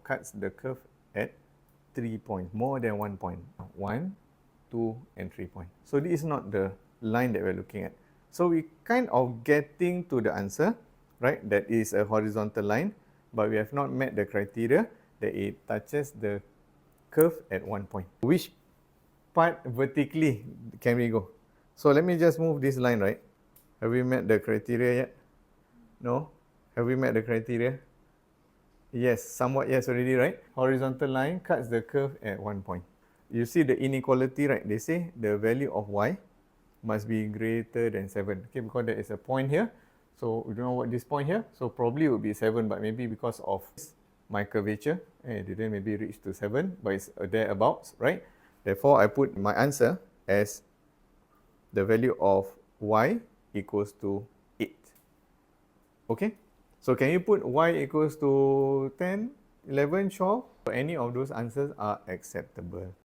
cuts the curve at 3 points, more than 1 point. 1, 2, and 3 points. So this is not the line that we're looking at. So we kind of getting to the answer, right? That is a horizontal line, but we have not met the criteria that it touches the curve at 1 point. Which part vertically can we go? So let me just move this line, right? Have we met the criteria yet? No? Have we met the criteria? Yes, somewhat yes already, right? Horizontal line cuts the curve at 1 point. You see the inequality, right? They say the value of y must be greater than 7. Okay, because there is a point here. So we don't know what this point here. So probably it would be 7, but maybe because of my curvature, it didn't maybe reach to 7, but it's thereabouts, right? Therefore, I put my answer as the value of y equals to 8. Okay? So can you put y equals to 10, 11, 12? So any of those answers are acceptable.